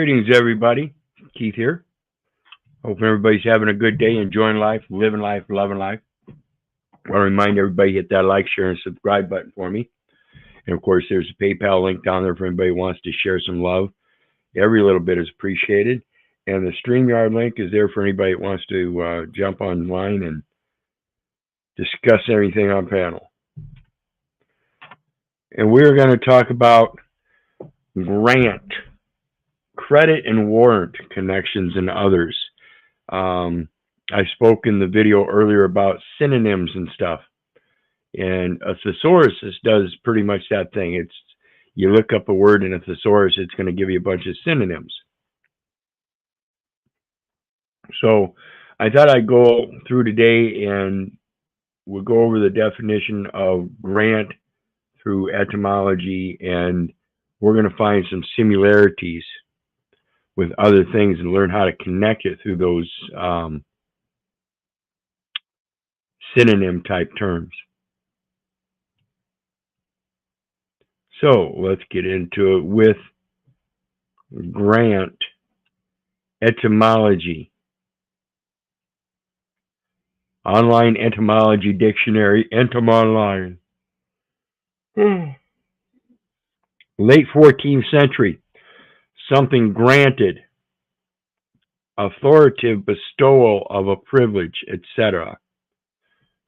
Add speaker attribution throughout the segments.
Speaker 1: Greetings, everybody. Keith here. Hope everybody's having a good day, enjoying life, living life, loving life. I want to remind everybody, hit that like, share, and subscribe button for me. And, of course, there's a PayPal link down there for anybody who wants to share some love. Every little bit is appreciated. And the StreamYard link is there for anybody that wants to jump online and discuss everything on panel. And we're going to talk about grant, credit and warrant connections and others. I spoke in the video earlier about synonyms and stuff. And a thesaurus does pretty much that thing. It's you look up a word in a thesaurus, it's going to give you a bunch of synonyms. So I thought I'd go through today and we'll go over the definition of grant through etymology, and we're going to find some similarities with other things and learn how to connect it through those synonym type terms. So let's get into it with grant etymology. Online etymology dictionary, Entomonline. Late 14th century. Something granted, authoritative bestowal of a privilege, etc.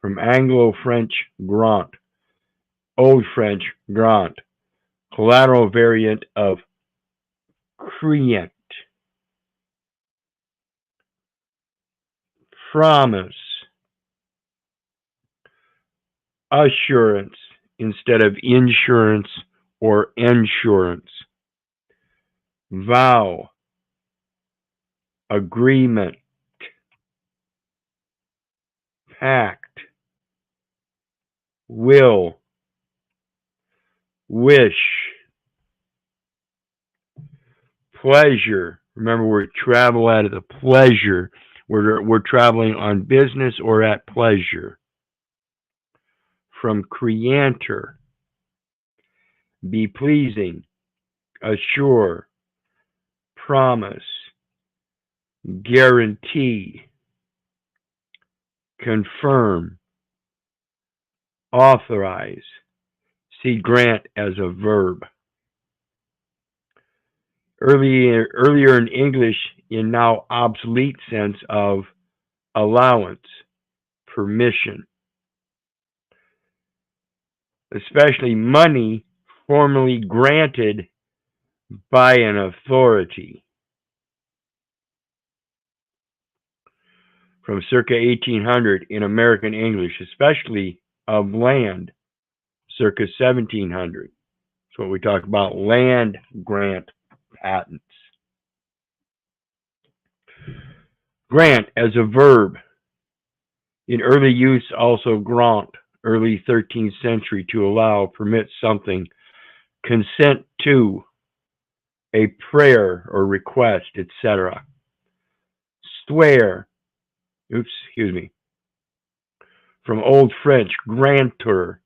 Speaker 1: From Anglo-French grant, Old French grant, collateral variant of créant. Promise, assurance instead of insurance or insurance. Vow, agreement, pact, will, wish, pleasure. Remember, we're travel at the pleasure. We're traveling on business or at pleasure. From creanter, be pleasing, assure, promise, guarantee, confirm, authorize. See grant as a verb. Earlier in English, in now obsolete sense of allowance, permission. Especially money formally granted by an authority. From circa 1800 in American English, especially of land, circa 1700. That's what we talk about, land grant patents. Grant as a verb. In early use, also grant, early 13th century, to allow, permit something, consent to, a prayer or request, etc. Swear, from Old French, grantor,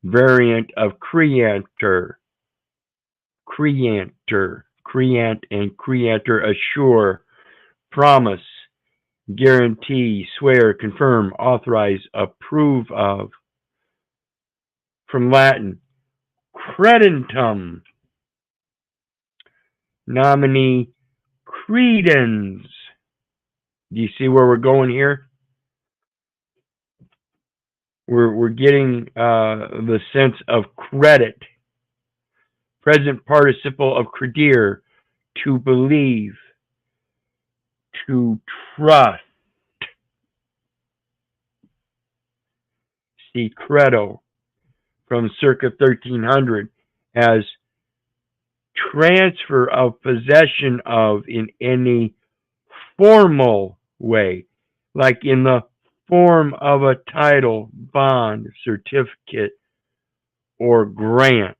Speaker 1: variant of creanter, creant and creanter, assure, promise, guarantee, swear, confirm, authorize, approve of. From Latin, credentum, nomine credens. Do you see where we're going here? We're getting the sense of credit. Present participle of credere, to believe, to trust. See credo, from circa 1300, as transfer of possession of in any formal way, like in the form of a title, bond, certificate, or grant.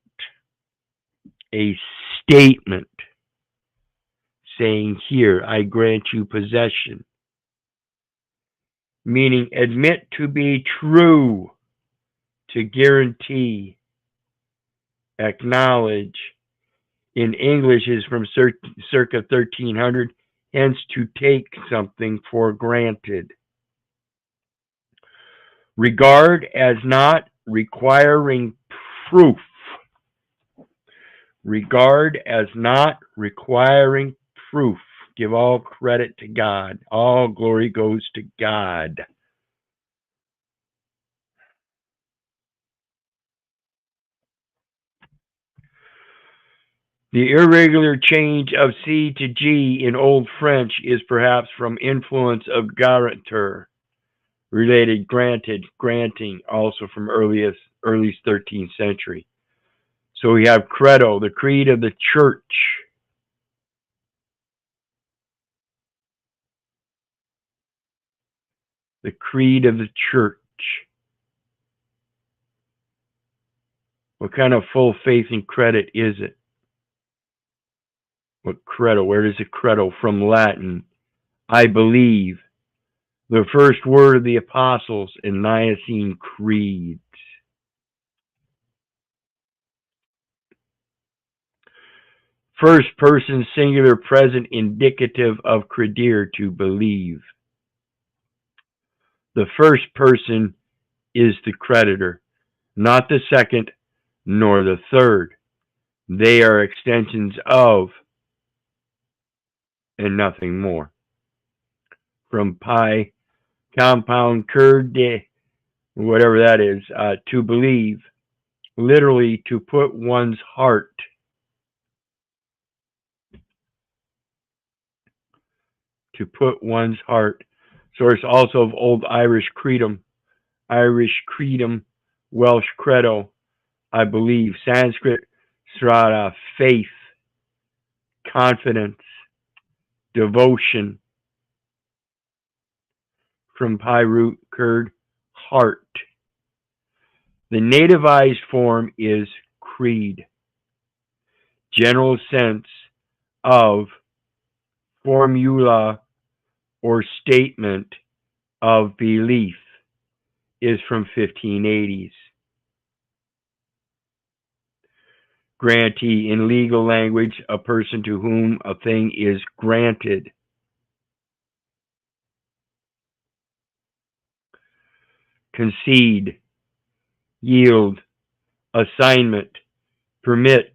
Speaker 1: A statement saying, here, I grant you possession. Meaning, admit to be true, to guarantee, acknowledge, in English is from circa 1300, hence to take something for granted. Regard as not requiring proof. Regard as not requiring proof. Give all credit to God. All glory goes to God. The irregular change of C to G in Old French is perhaps from influence of garantor, related granted, granting, also from early 13th century. So we have credo, the creed of the church. The creed of the church. What kind of full faith and credit is it? What credo? Where does it credo? From Latin, I believe. The first word of the apostles in Nicene creeds. First person singular present indicative of credere, to believe. The first person is the creditor, not the second nor the third. They are extensions of and nothing more. From pi, compound curd, whatever that is, to believe, literally to put one's heart. To put one's heart. Source also of Old Irish creedum, Welsh credo, I believe, Sanskrit srada, faith, confidence, devotion. From pi root curd, heart. The nativized form is creed. General sense of formula or statement of belief is from 1580s. Grantee, in legal language, a person to whom a thing is granted. Concede, yield, assignment, permit,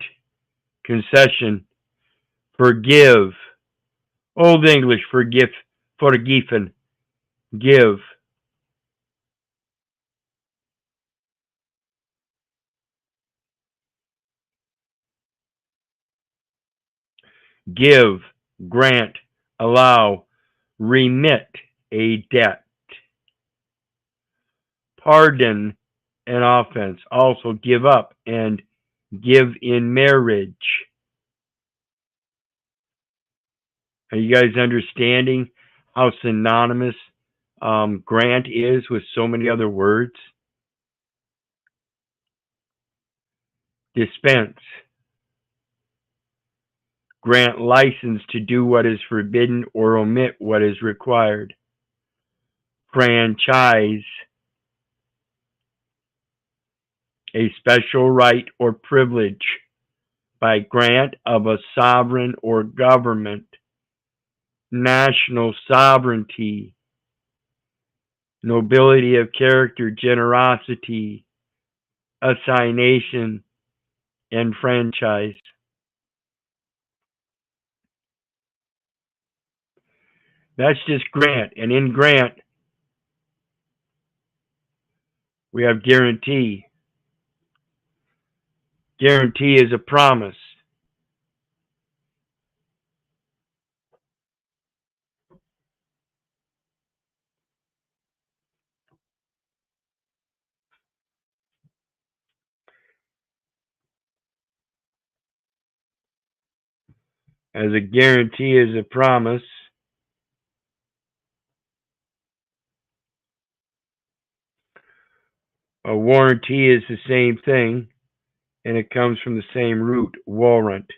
Speaker 1: concession, forgive. Old English, forgiven, give. Give, grant, allow, remit a debt. Pardon an offense, also give up and give in marriage. Are you guys understanding how synonymous grant is with so many other words? Dispense. Grant license to do what is forbidden or omit what is required. Franchise. A special right or privilege by grant of a sovereign or government. National sovereignty. Nobility of character, generosity, assignation, and franchise. That's just grant. And in grant, we have guarantee. Guarantee is a promise. As a guarantee is a promise. A warranty is the same thing, and it comes from the same root, warrant.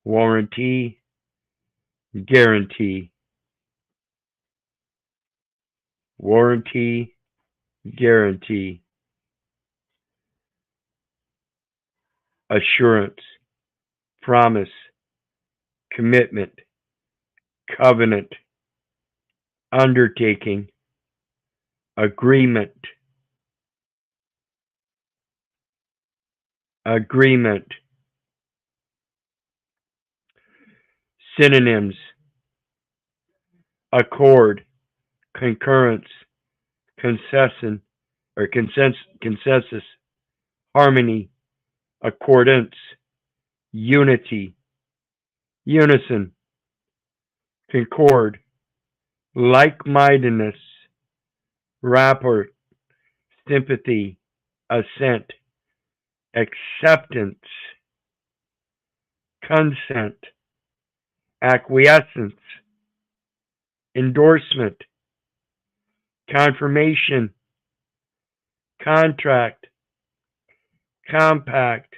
Speaker 1: Warranty, guarantee. Warranty, guarantee. Assurance, promise, commitment, covenant, undertaking, agreement, agreement. Synonyms: accord, concurrence, concession or consensus, harmony, accordance, unity, unison, concord, like-mindedness, rapport, sympathy, assent, acceptance, consent, acquiescence, endorsement, confirmation, contract, compact,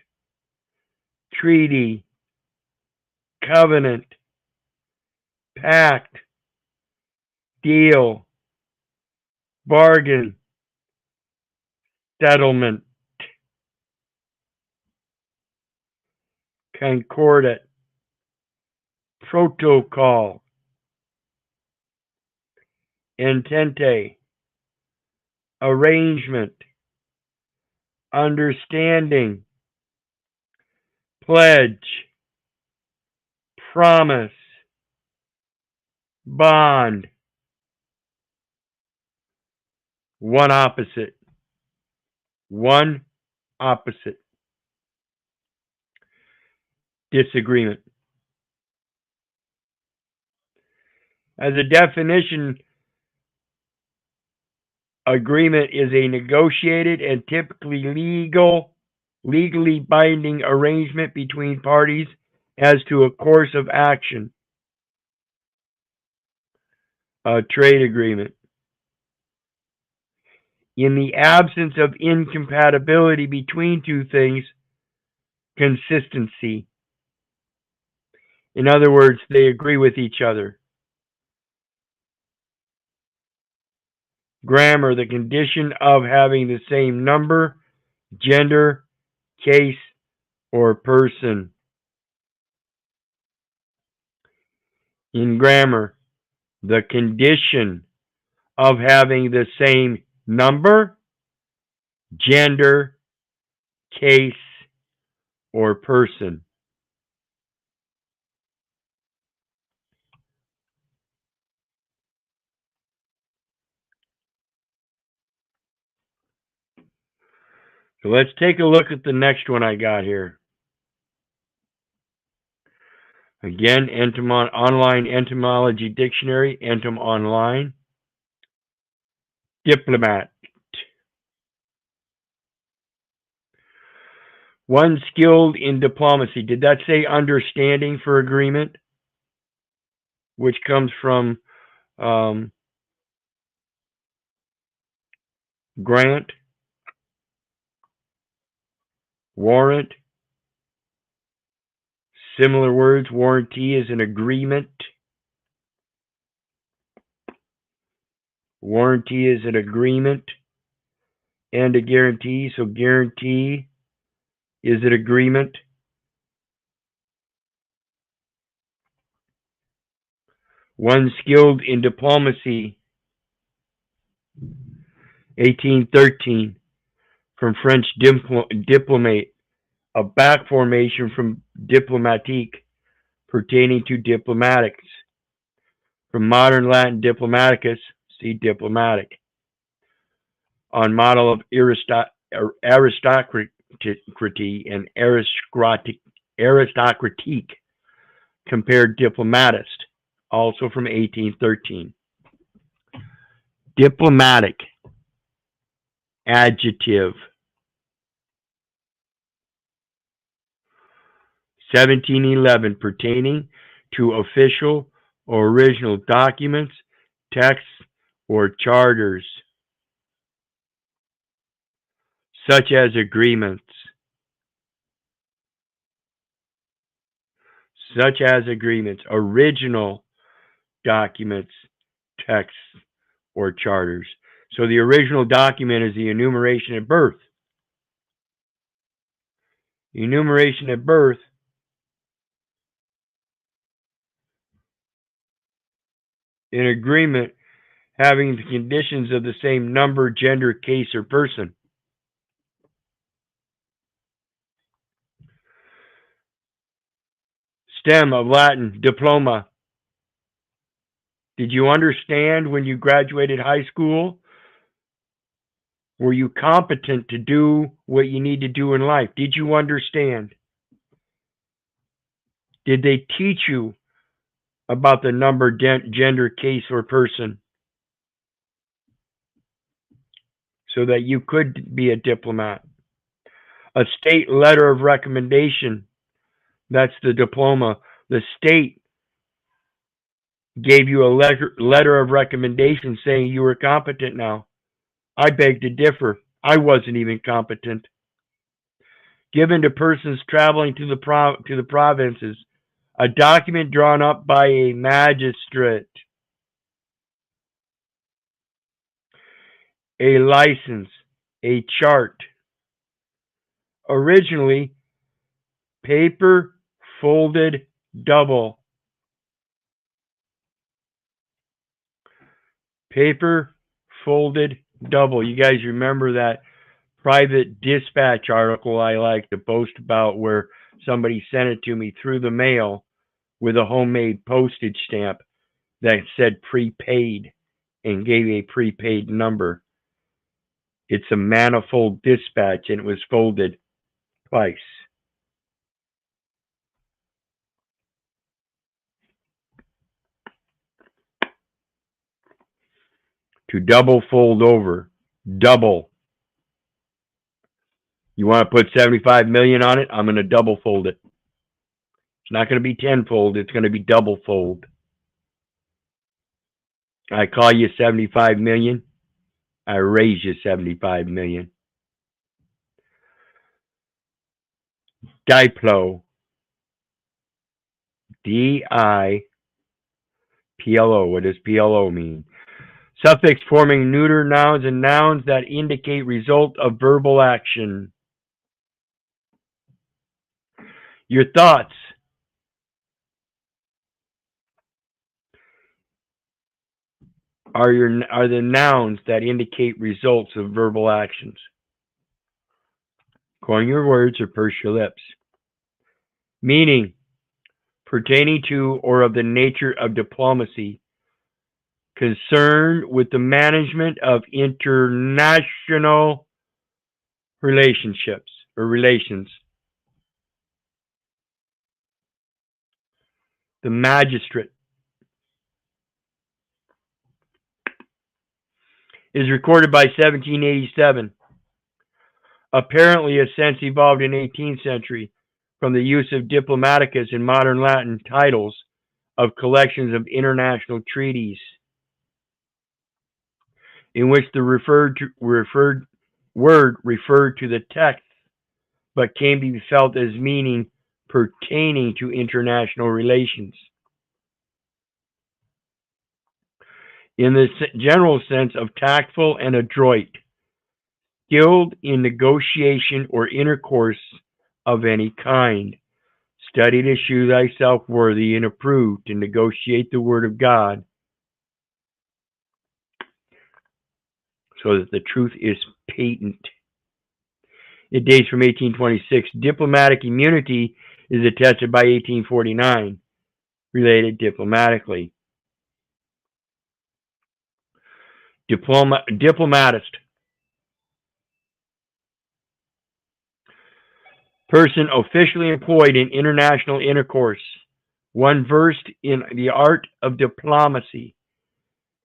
Speaker 1: treaty, covenant, pact, deal, bargain, settlement, concordate, protocol, entente, arrangement, understanding, pledge, promise, bond. One opposite. One opposite. Disagreement. As a definition, agreement is a negotiated and typically legally binding arrangement between parties as to a course of action. A trade agreement. In the absence of incompatibility between two things, consistency. In other words, they agree with each other. Grammar, the condition of having the same number, gender, case, or person. In grammar, the condition of having the same number, gender, case, or person. So let's take a look at the next one I got here. Again, online etymology dictionary, Entom Online. Diplomat. One skilled in diplomacy. Did that say understanding for agreement? Which comes from grant, warrant. Similar words. Warranty is an agreement. Warranty is an agreement and a guarantee. So guarantee is an agreement. One skilled in diplomacy. 1813, from French diplomate, a back formation from diplomatique, pertaining to diplomatics. From modern Latin diplomaticus, see diplomatic. On model of aristocracy and aristocratique, compared diplomatist, also from 1813. Diplomatic, adjective. 1711, pertaining to official or original documents, texts, or charters, such as agreements. Such as agreements, original documents, texts, or charters. So the original document is the enumeration at birth. Enumeration at birth An agreement having the conditions of the same number, gender, case, or person. Stem of Latin, diploma. Did you understand when you graduated high school? Were you competent to do what you need to do in life? Did you understand? Did they teach you about the number, gender, case, or person so that you could be a diplomat? A state letter of recommendation, that's the diploma. The state gave you a letter of recommendation saying you were competent now. I beg to differ. I wasn't even competent. Given to persons traveling to the provinces, a document drawn up by a magistrate, a license, a chart. Originally, paper folded double. Paper folded double. You guys remember that private dispatch article I like to boast about where somebody sent it to me through the mail with a homemade postage stamp that said prepaid and gave a prepaid number. It's a manifold dispatch and it was folded twice. To double fold over. Double. You want to put 75 million on it? I'm going to double fold it. It's not going to be tenfold. It's going to be double fold. I call you 75 million. I raise you 75 million. Diplo. D-I-P-L-O. What does P-L-O mean? Suffix forming neuter nouns and nouns that indicate result of verbal action. Your thoughts. Are the nouns that indicate results of verbal actions. Coin your words or purse your lips. Meaning, pertaining to or of the nature of diplomacy, concerned with the management of international relationships or relations. The magistrate is recorded by 1787. Apparently, a sense evolved in 18th century from the use of diplomaticus in modern Latin titles of collections of international treaties, in which the word referred to the text, but can be felt as meaning pertaining to international relations. In the general sense of tactful and adroit, skilled in negotiation or intercourse of any kind, study to shew thyself worthy and approved to negotiate the word of God, so that the truth is patent. It dates from 1826. Diplomatic immunity is attested by 1849, related diplomatically. Diplomatist. Person officially employed in international intercourse. One versed in the art of diplomacy.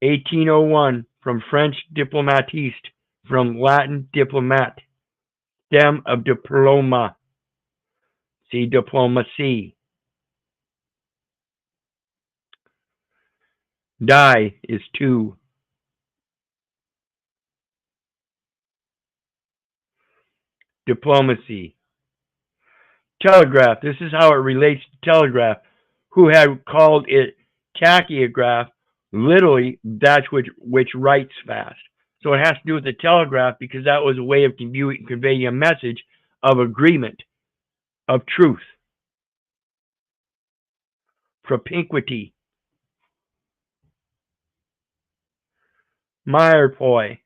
Speaker 1: 1801, from French diplomatiste, from Latin diplomat. Stem of diploma. See diplomacy. Die is two. Diplomacy. Telegraph. This is how it relates to telegraph. Who had called it tachygraph? Literally, that's which writes fast. So it has to do with the telegraph because that was a way of conveying a message of agreement, of truth. Propinquity. Myrpoi.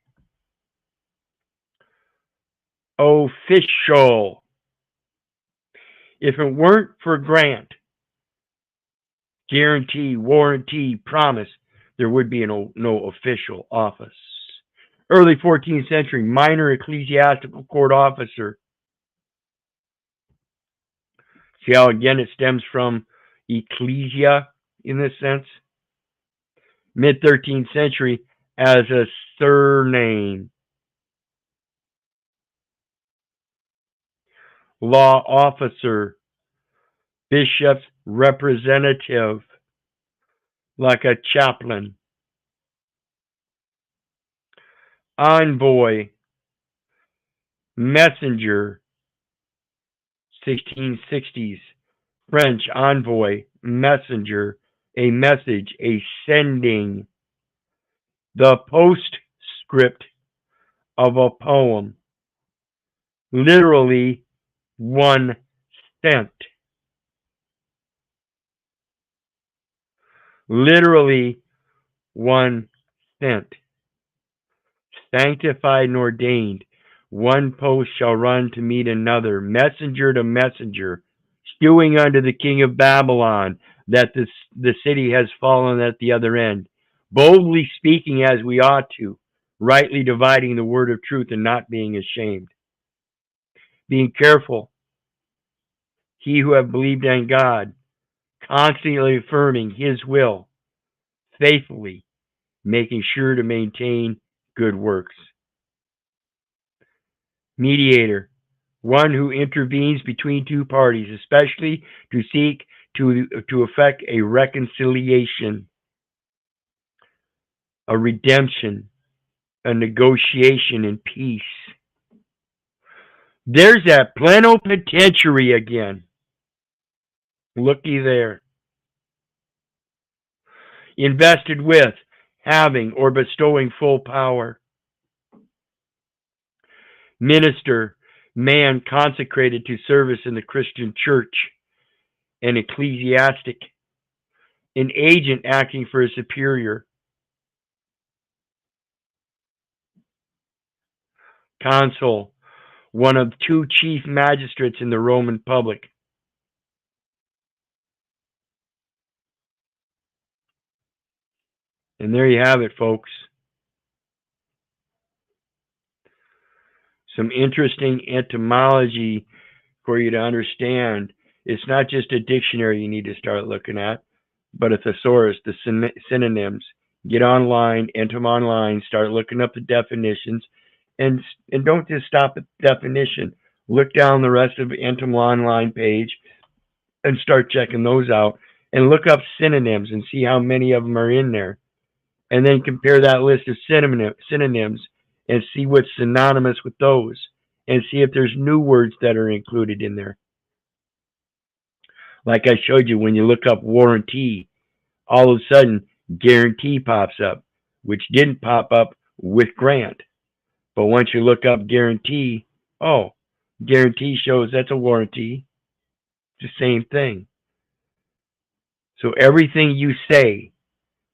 Speaker 1: Official. If it weren't for grant, guarantee, warranty, promise, there would be no official office. Early 14th century, minor ecclesiastical court officer. See how, again, it stems from ecclesia in this sense? Mid 13th century, as a surname. Law officer. Bishop's representative, like a chaplain. Envoy. Messenger. 1660s. French envoy, messenger, a message, a sending. The postscript of a poem. Literally, 1 cent. Literally, 1 cent. Sanctified and ordained. One post shall run to meet another, messenger to messenger, stewing unto the king of Babylon, that the city has fallen at the other end. Boldly speaking as we ought to, rightly dividing the word of truth and not being ashamed. Being careful, he who have believed in God, constantly affirming his will, faithfully, making sure to maintain good works. Mediator, one who intervenes between two parties, especially to seek to effect a reconciliation, a redemption, a negotiation in peace. There's that plenipotentiary again. Looky there. Invested with, having, or bestowing full power. Minister, man consecrated to service in the Christian church. An ecclesiastic, an agent acting for a superior. Consul, one of two chief magistrates in the Roman public. And there you have it, folks. Some interesting etymology for you to understand. It's not just a dictionary you need to start looking at, but a thesaurus, the synonyms. Get online, enter them online, start looking up the definitions, and don't just stop at the definition. Look down the rest of the Entom online page and start checking those out, and look up synonyms and see how many of them are in there. And then compare that list of synonyms and see what's synonymous with those, and see if there's new words that are included in there. Like I showed you, when you look up warranty, all of a sudden guarantee pops up, which didn't pop up with grant. But once you look up guarantee, oh, guarantee shows that's a warranty. It's the same thing. So everything you say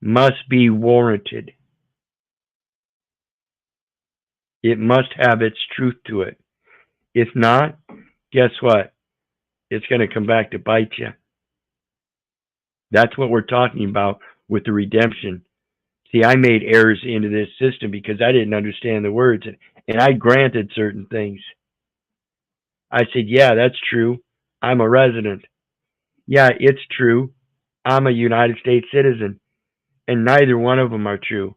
Speaker 1: must be warranted. It must have its truth to it. If not, guess what? It's going to come back to bite you. That's what we're talking about with the redemption. See, I made errors into this system because I didn't understand the words, and I granted certain things. I said, yeah, that's true. I'm a resident. Yeah, it's true. I'm a United States citizen. And neither one of them are true.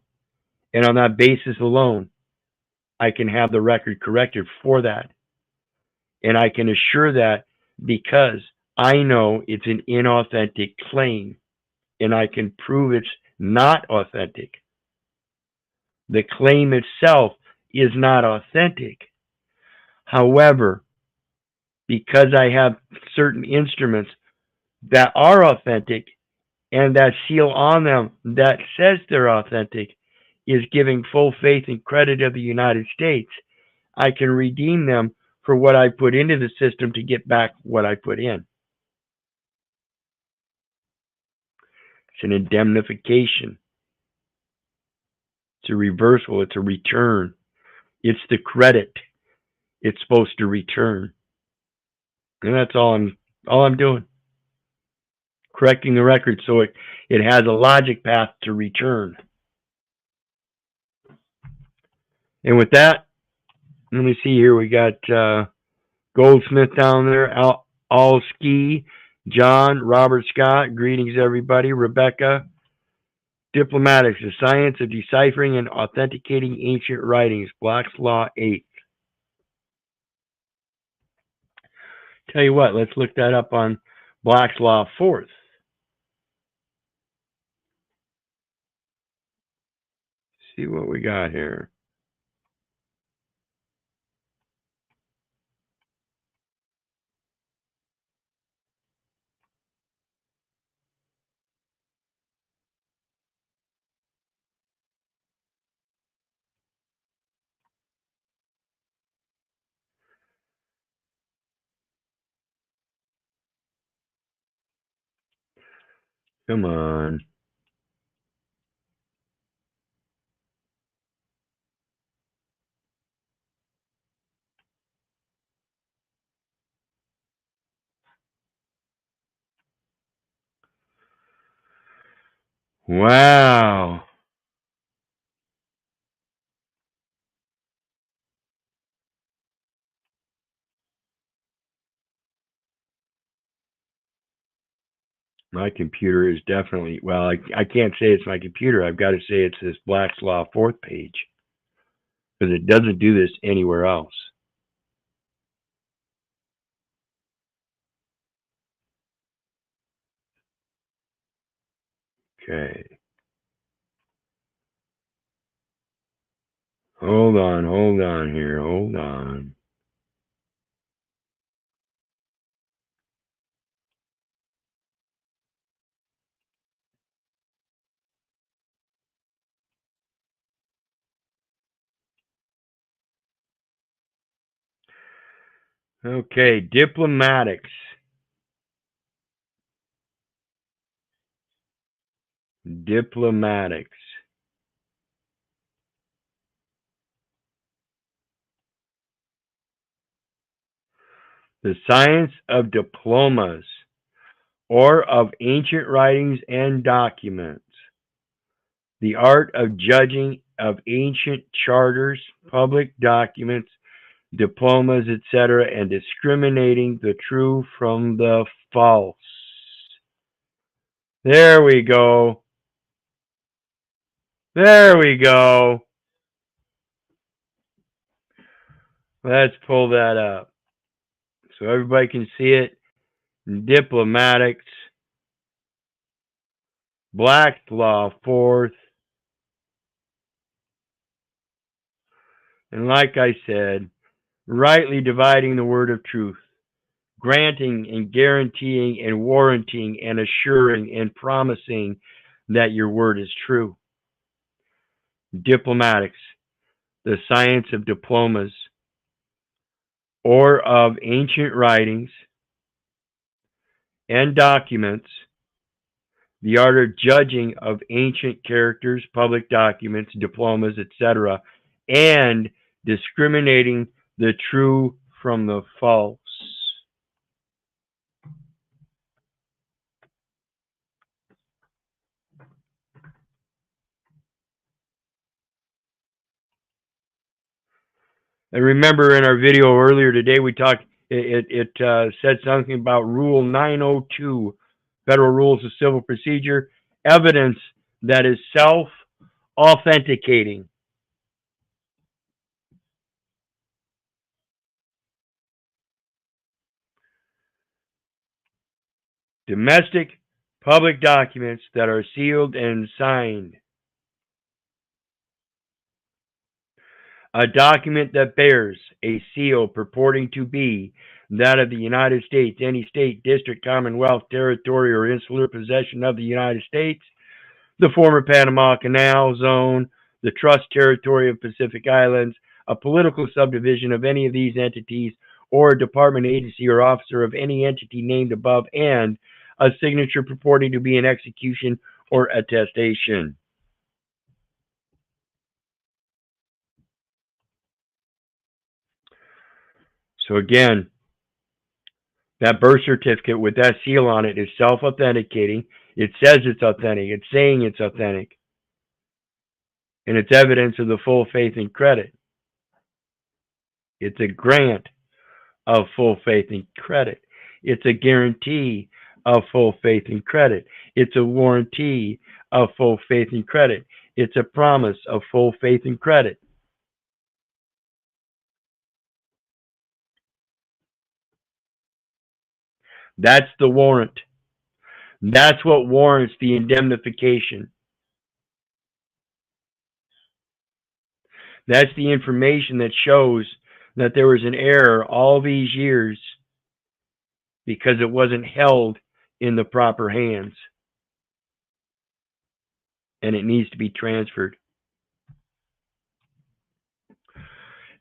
Speaker 1: And on that basis alone, I can have the record corrected for that. And I can assure that because I know it's an inauthentic claim, and I can prove it's not authentic. The claim itself is not authentic. However, because I have certain instruments that are authentic and that seal on them that says they're authentic is giving full faith and credit of the United States, I can redeem them for what I put into the system to get back what I put in. It's an indemnification. It's a reversal. It's a return. It's the credit it's supposed to return. And that's all I'm doing. Correcting the record so it has a logic path to return. And with that, let me see here. We got Goldsmith down there, All Ski, John, Robert Scott. Greetings, everybody. Rebecca. Diplomatics, the science of deciphering and authenticating ancient writings. Black's Law 8. Tell you what, let's look that up on Black's Law 4th. See what we got here. Come on. Wow. My computer is definitely, well, I can't say it's my computer. I've got to say it's this Black's Law 4th page. Because it doesn't do this anywhere else. Okay. Hold on here. Hold on. Okay, diplomatics. Diplomatics. The science of diplomas, or of ancient writings and documents. The art of judging of ancient charters, public documents, diplomas, etc., and discriminating the true from the false. There we go. There we go. Let's pull that up so everybody can see it. Diplomatics, Black's Law 4th. And like I said, rightly dividing the word of truth, granting and guaranteeing and warranting and assuring and promising that your word is true. Diplomatics, the science of diplomas, or of ancient writings and documents, the art of judging of ancient characters, public documents, diplomas, etc., and discriminating the true from the false. And remember in our video earlier today, we talked, it said something about Rule 902, Federal Rules of Civil Procedure, evidence that is self-authenticating. Domestic public documents that are sealed and signed. A document that bears a seal purporting to be that of the United States, any state, district, commonwealth, territory, or insular possession of the United States, the former Panama Canal Zone, the Trust Territory of Pacific Islands, a political subdivision of any of these entities, or a department, agency, or officer of any entity named above, and a signature purporting to be an execution or attestation. So again, that birth certificate with that seal on it is self-authenticating. It says it's authentic. It's saying it's authentic. And it's evidence of the full faith and credit. It's a grant of full faith and credit. It's a guarantee of full faith and credit. It's a warranty of full faith and credit. It's a promise of full faith and credit. That's the warrant. That's what warrants the indemnification. That's the information that shows that there was an error all these years because it wasn't held in the proper hands. And it needs to be transferred.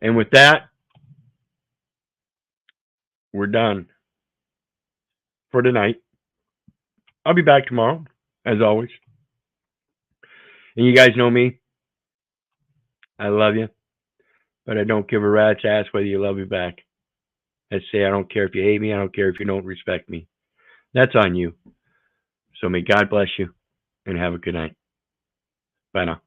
Speaker 1: And with that, we're done for tonight. I'll be back tomorrow, as always. And you guys know me. I love you, but I don't give a rat's ass whether you love me back. I say I don't care if you hate me. I don't care if you don't respect me. That's on you. So may God bless you and have a good night. Bye now.